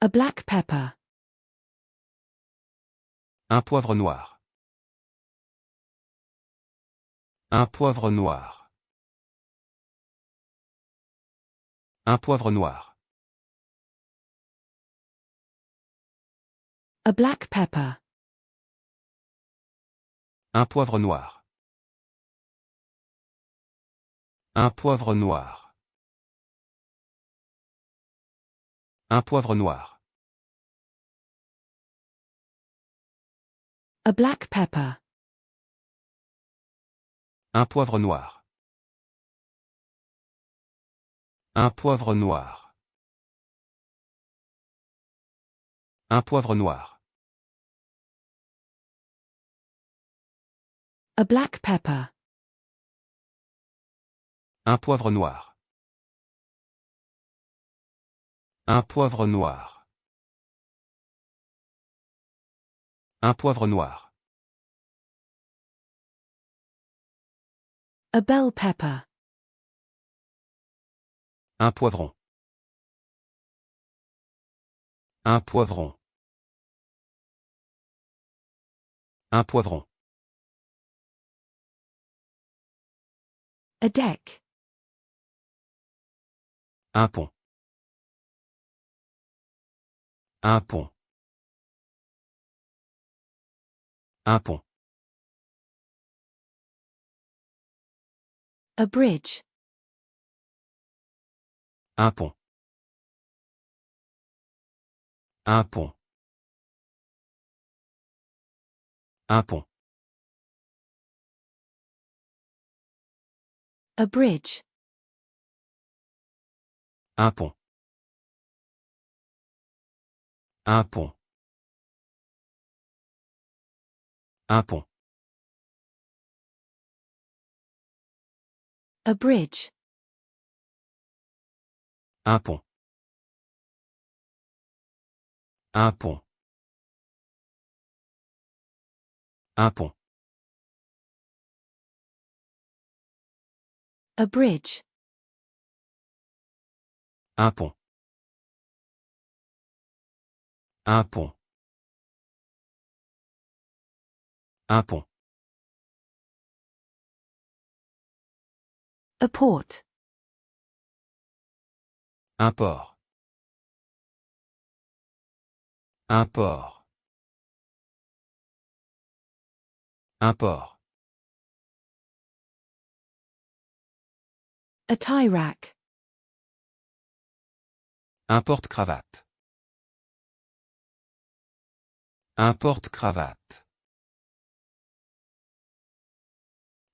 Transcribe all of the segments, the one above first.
A black pepper. Un poivre noir. Un poivre noir. Un poivre noir. A black pepper. Un poivre noir. Un poivre noir. Un poivre noir. A black pepper. Un poivre noir. Un poivre noir. Un poivre noir. A black pepper. Un poivre noir. Un poivre noir. Un poivre noir. A bell pepper. Un poivron. Un poivron. Un poivron. A deck. Un pont. Un pont. Un pont. A bridge. Un pont. Un pont. Un pont. A bridge. Un pont. Un pont. Un pont. A bridge. Un pont. Un pont. Un pont. A bridge. Un pont. Un pont. Un pont. A port. Un port. Un port. Un port. A tie rack. Un porte-cravate. Un porte-cravate.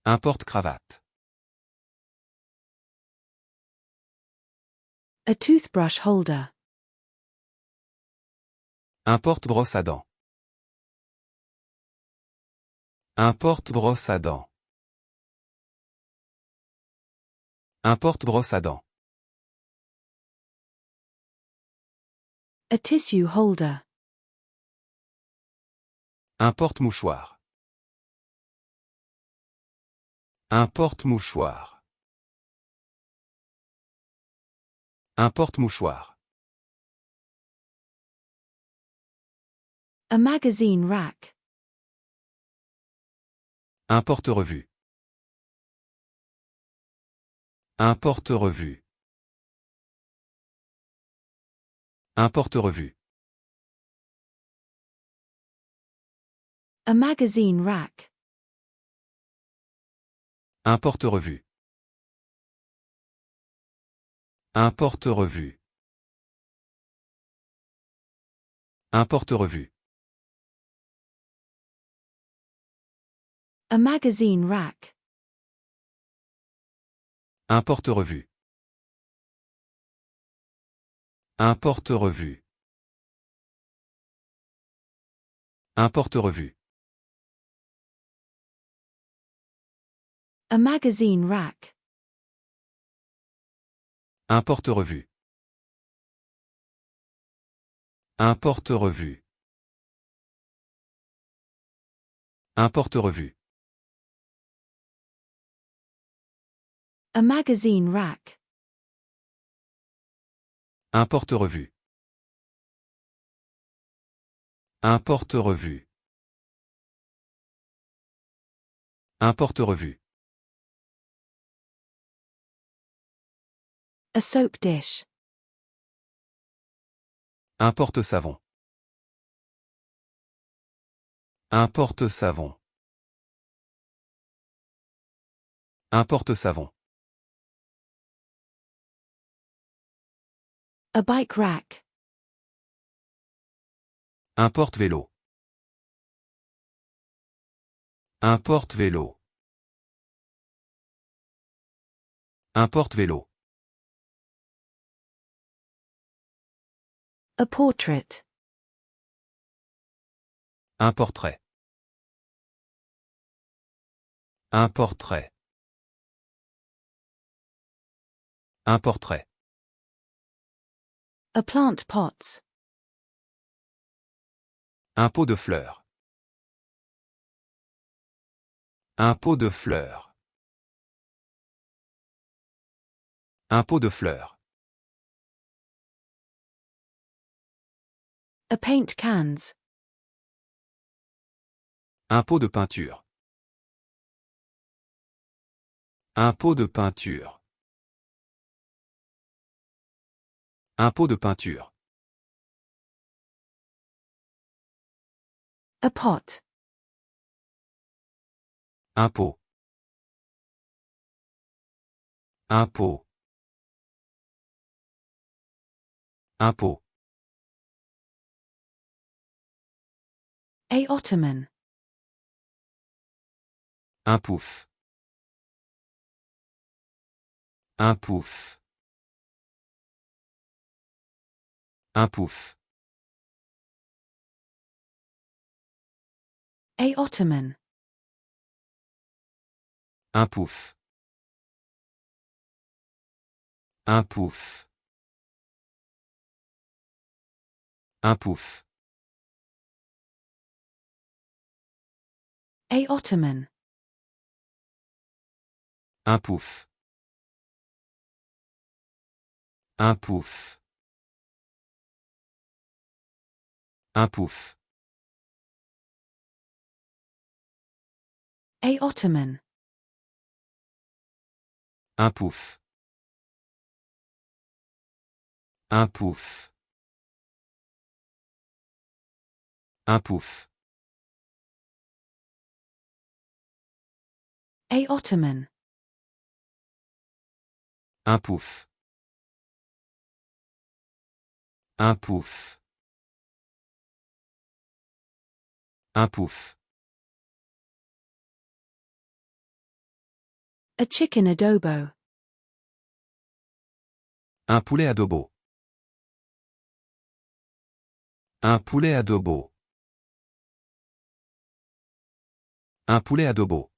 Un porte-cravate. A toothbrush holder. Un porte-brosse à dents. Un porte-brosse à dents. Un porte-brosse à dents. A tissue holder. Un porte-mouchoir. Un porte-mouchoir. Un porte-mouchoir. A magazine rack. Un porte-revue. Un porte-revue. Un porte-revue. A magazine rack. Un porte-revue. Un porte-revue. Un porte-revue. A magazine rack. Un porte-revue. Un porte-revue. Un porte-revue. A magazine rack. Un porte-revue. Un porte-revue. Un porte-revue. A magazine rack. Un porte-revue. Un porte-revue. Un porte-revue. A soap dish. Un porte-savon. Un porte-savon. Un porte-savon. A bike rack. Un porte-vélo. Un porte-vélo. Un porte-vélo. A portrait. Un portrait. Un portrait. Un portrait. A plant pots. Un pot de fleurs. Un pot de fleurs. Un pot de fleurs. A paint cans. Un pot de peinture. Un pot de peinture. Un pot de peinture. A pot. Un pot. Un pot. Un pot. A ottoman. Un pouf. Un pouf. Un pouf. A ottoman. Un pouf. Un pouf. Un pouf. A ottoman. Un pouf. Un pouf. Un pouf. A ottoman. Un pouf. Un pouf. Un pouf. A ottoman. Un pouf. Un pouf. Un pouf. A chicken adobo. Un poulet adobo. Un poulet adobo. Un poulet adobo.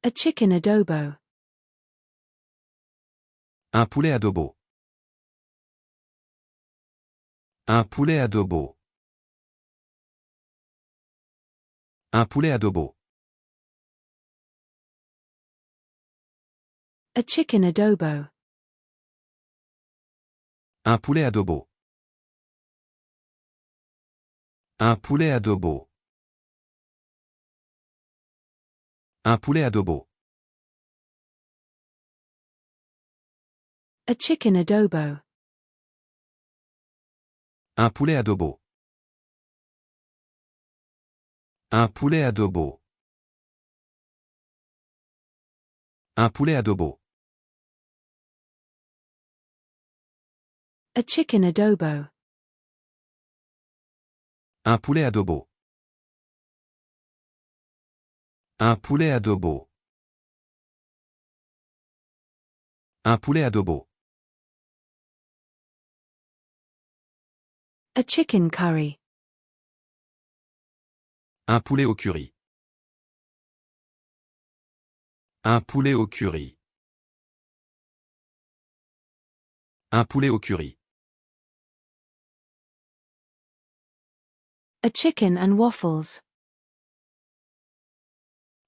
A chicken adobo. Un poulet adobo. Un poulet adobo. Un poulet adobo. A chicken adobo. Un poulet adobo. Un poulet adobo. Un poulet adobo. A chicken adobo. Un poulet adobo. Un poulet adobo. Un poulet adobo. A chicken adobo. Un poulet adobo. Un poulet adobo. Un poulet adobo. A chicken curry. Un poulet au curry. Un poulet au curry. Un poulet au curry. A chicken and waffles.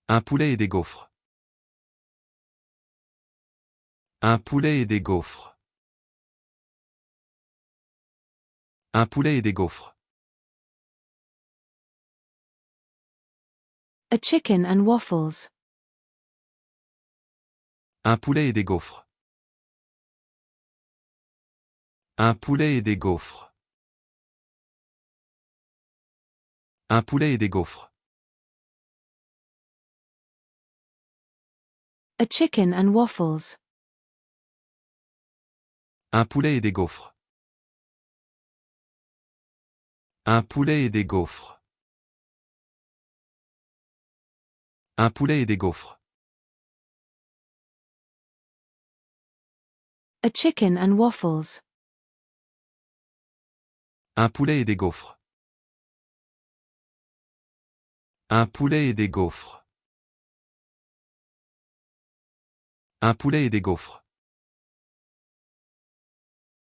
Un poulet et des gaufres. Un poulet et des gaufres. Un poulet et des gaufres. A chicken and waffles. Un poulet et des gaufres. Un poulet et des gaufres. Un poulet et des gaufres. A chicken and waffles. Un poulet et des gaufres. Un poulet et des gaufres. Un poulet et des gaufres. A chicken and waffles. Un poulet et des gaufres. Un poulet et des gaufres. Un poulet et des gaufres.